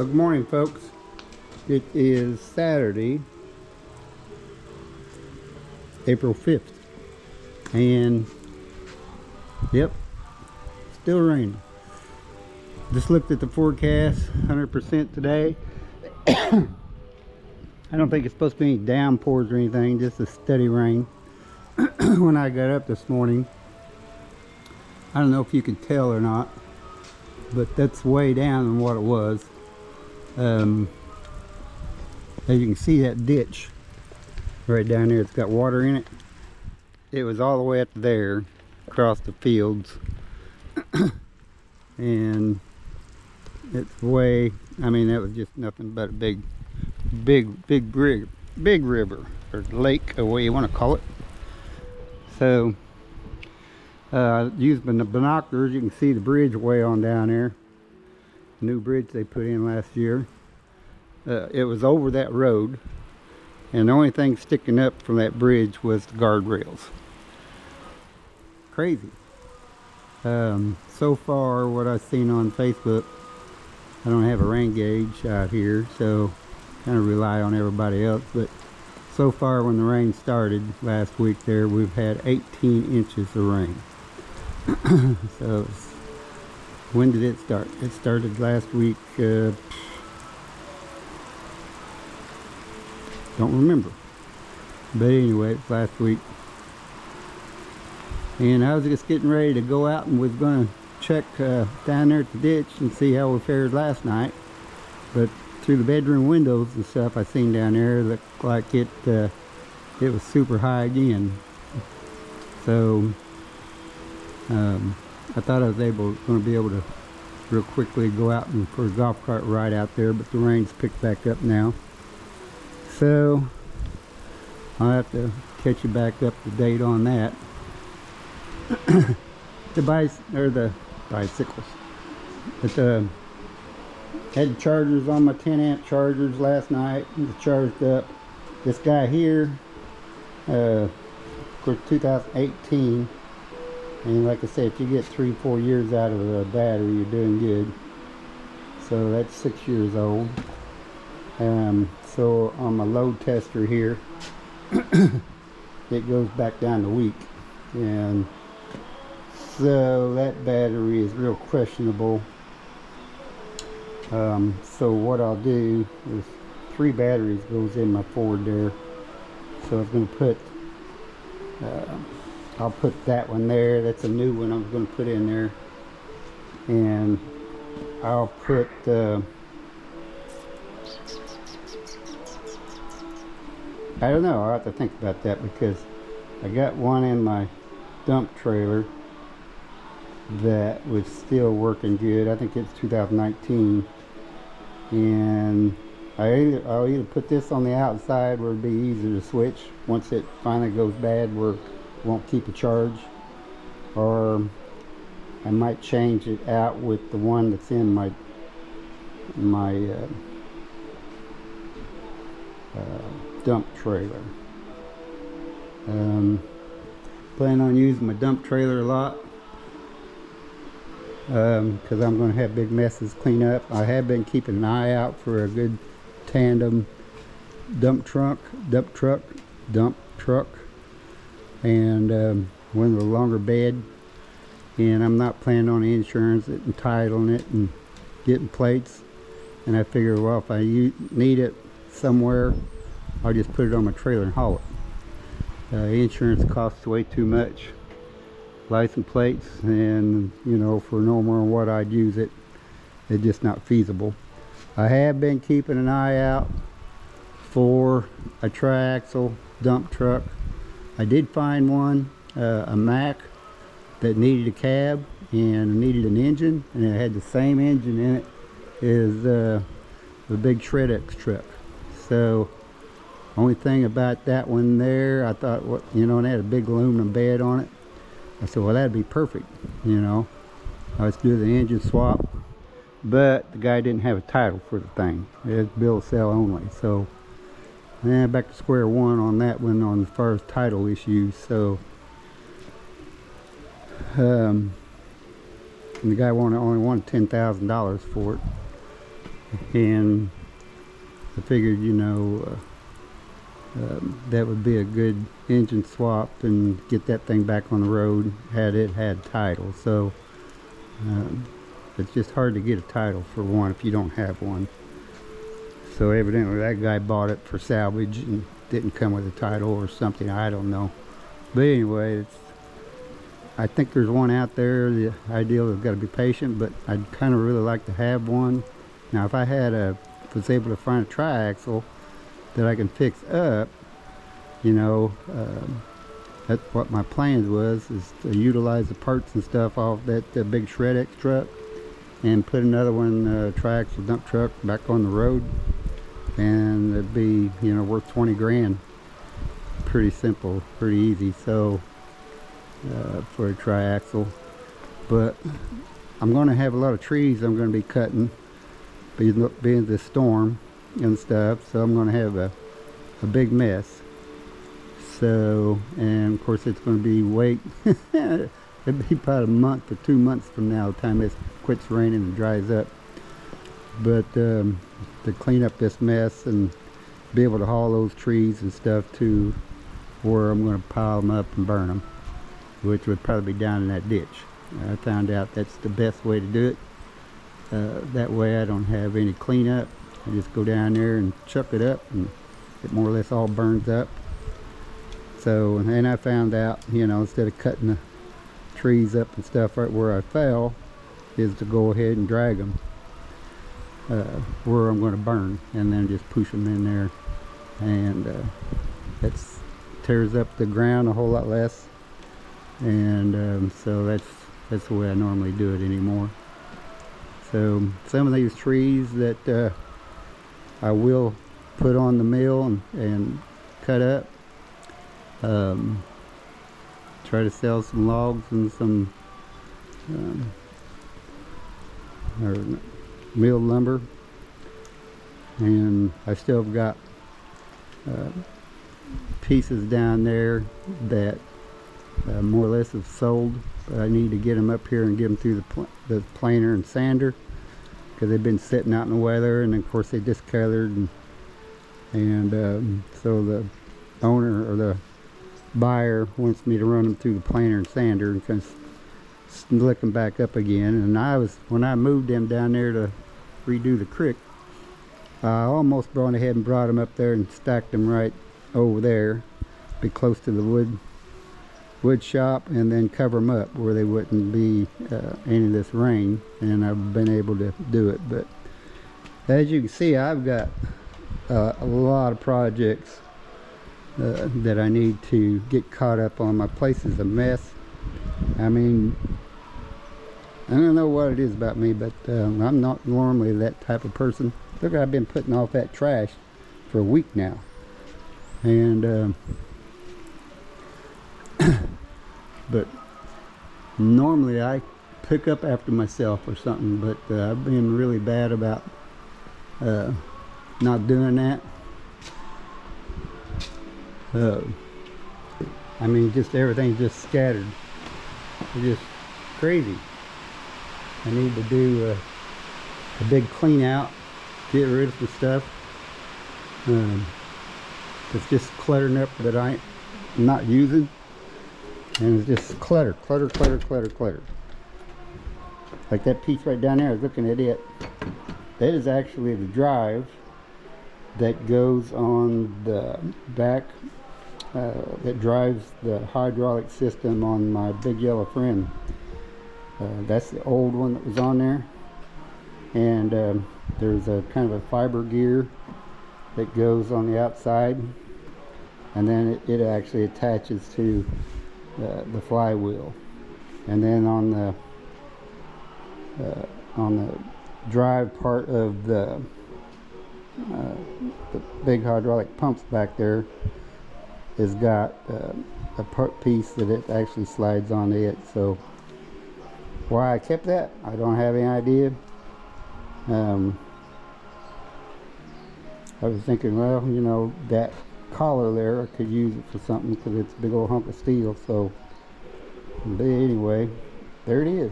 Good morning, folks. It is Saturday, April 5th, and yep, still raining. Just looked at the forecast, 100% today. I don't think it's supposed to be any downpours or anything, just a steady rain. When I got up this morning, I don't know if you can tell or not, but that's way down than what it was. As you can see, that ditch right down there, it's got water in it. It was all the way up there across the fields, and it's way, I mean, that was just nothing but a big river or lake, or what you want to call it. So using the binoculars, you can see the bridge way on down there, new bridge they put in last year. It was over that road, and the only thing sticking up from that bridge was the guardrails. Crazy. So far, what I've seen on Facebook, I don't have a rain gauge out here, so kind of rely on everybody else, but so far when the rain started last week there, we've had 18 inches of rain. So when did it start? It started last week. Don't remember, but anyway, it's last week, and I was just getting ready to go out and was going to check down there at the ditch and see how we fared last night. But through the bedroom windows and stuff I seen down there, looked like it was super high again. So I thought I was going to be able to real quickly go out and for a golf cart ride out there, but the rain's picked back up now. So I'll have to catch you back up to date on that. The bicycles. But had the chargers on my 10 amp chargers last night. It's charged up. This guy here, of course, 2018. And like I said, if you get 3-4 years out of a battery, you're doing good. So that's 6 years old. So on my load tester here, it goes back down to weak, and so that battery is real questionable. So what I'll do is 3 batteries goes in my Ford there, so I was going to put I'll put that one there. That's a new one I was going to put in there, and I'll put I don't know, I'll have to think about that, because I got one in my dump trailer that was still working good. I think it's 2019, and I'll either put this on the outside where it'd be easier to switch once it finally goes bad where it won't keep a charge, or I might change it out with the one that's in my dump trailer. Plan on using my dump trailer a lot, because I'm going to have big messes clean up. I have been keeping an eye out for a good tandem dump truck, and one with a longer bed. And I'm not planning on insurance it and titling it and getting plates. And I figure, well, if I need it somewhere, I'll just put it on my trailer and haul it. Insurance costs way too much. License plates, and you know, for no more than what I'd use it, it's just not feasible. I have been keeping an eye out for a triaxle dump truck. I did find one, a Mack, that needed a cab and needed an engine, and it had the same engine in it as the big Shred-X truck. So only thing about that one there, I thought, what, you know, and it had a big aluminum bed on it. I said, well, that'd be perfect, you know. Let's do the engine swap. But the guy didn't have a title for the thing. It was bill of sale only. So back to square one on that one on as far as title issues. So and the guy only wanted $10,000 for it. and I figured, that would be a good engine swap and get that thing back on the road had it had title. So it's just hard to get a title for one if you don't have one. So evidently that guy bought it for salvage and didn't come with a title or something, I don't know. But anyway, I think there's one out there. The ideal is got to be patient, but I'd kind of really like to have one. Now if I was able to find a triaxle that I can fix up, that's what my plans is to utilize the parts and stuff off that big Shred-X truck and put another one, triaxle dump truck, back on the road, and it'd be worth 20 grand. Pretty simple, pretty easy. So for a triaxle, but I'm going to have a lot of trees I'm going to be cutting being this storm and stuff, so I'm going to have a big mess. So, and of course it's going to be it'll be about a month or 2 months from now, the time it quits raining and dries up. But to clean up this mess and be able to haul those trees and stuff to where I'm going to pile them up and burn them, which would probably be down in that ditch. I found out that's the best way to do it. That way I don't have any cleanup. I just go down there and chuck it up and it more or less all burns up. So, and I found out, instead of cutting the trees up and stuff right where I fell, is to go ahead and drag them where I'm going to burn, and then just push them in there, and that tears up the ground a whole lot less. And so that's the way I normally do it anymore. So some of these trees that I will put on the mill and cut up, try to sell some logs and some or milled lumber. And I still have got pieces down there that more or less have sold, but I need to get them up here and get them through the planer and sander, because they've been sitting out in the weather, and of course they discolored, and so the owner or the buyer wants me to run them through the planer and sander and kind of slick them back up again. And when I moved them down there to redo the creek, I almost gone ahead and brought them up there and stacked them right over there, be close to the wood shop, and then cover them up where they wouldn't be any of this rain, and I've been able to do it. But as you can see, I've got a lot of projects that I need to get caught up on. My place is a mess. I mean, I don't know what it is about me, but I'm not normally that type of person. Look, I've been putting off that trash for a week now, and but normally I pick up after myself or something, but I've been really bad about not doing that. I mean, just everything's just scattered. It's just crazy. I need to do a big clean out, get rid of the stuff. It's just cluttering up that I'm not using, and it's just clutter. Like that piece right down there, I was looking at it. That is actually the drive that goes on the back, that drives the hydraulic system on my big yellow friend. That's the old one that was on there, and there's a kind of a fiber gear that goes on the outside, and then it actually attaches to the flywheel. And then on the drive part of the big hydraulic pumps back there has got a part piece that it actually slides onto it. So why I kept that, I don't have any idea. I was thinking, well, that collar there, I could use it for something because it's a big old hunk of steel. So, but anyway, there it is.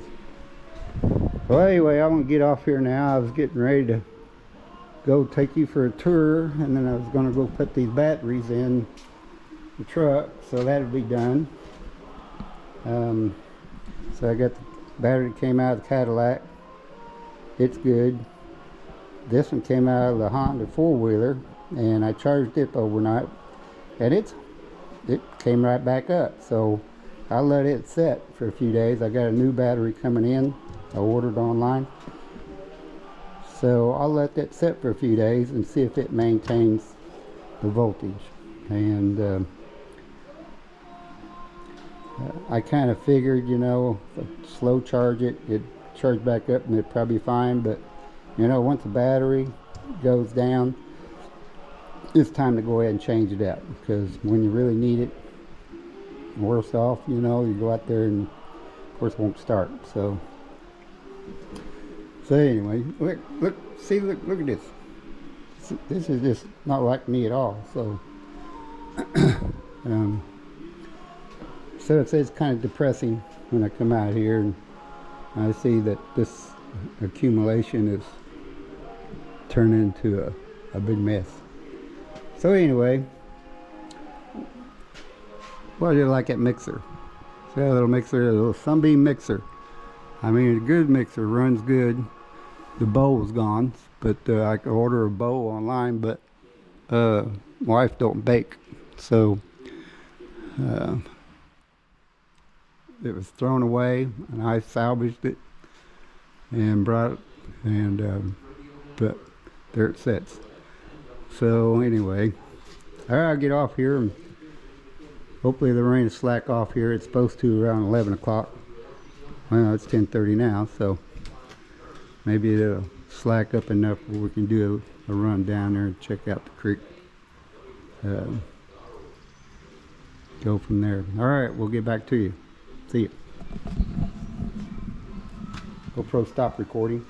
Well, anyway, I'm gonna get off here now. I was getting ready to go take you for a tour, and then I was going to go put these batteries in the truck, so that'll be done. So I got the battery came out of the Cadillac. It's good. This one came out of the Honda four-wheeler, and I charged it overnight, and it came right back up. So I let it set for a few days. I got a new battery coming in. I ordered online. So I'll let that set for a few days and see if it maintains the voltage. And I kind of figured, you know, if I slow charge it, it'd charge back up and it'd probably be fine. But, you know, once the battery goes down, it's time to go ahead and change it out. Because when you really need it, worse off, you know, you go out there and, of course, it won't start. So anyway, look at this. This is just not like me at all. So, so it's kind of depressing when I come out here and I see that this accumulation is turning into a big mess. So anyway, well, you like that mixer. See that little mixer, a little Sunbeam mixer. I mean, a good mixer, runs good. The bowl is gone, but I could order a bowl online, but my wife don't bake, so it was thrown away, and I salvaged it and brought it, and but there it sits. So anyway, I'll get off here, and hopefully the rain will slack off here. It's supposed to around 11 o'clock. Well, it's 10:30 now, so maybe it'll slack up enough where we can do a run down there and check out the creek. Go from there. All right, we'll get back to you. See you. GoPro stop recording.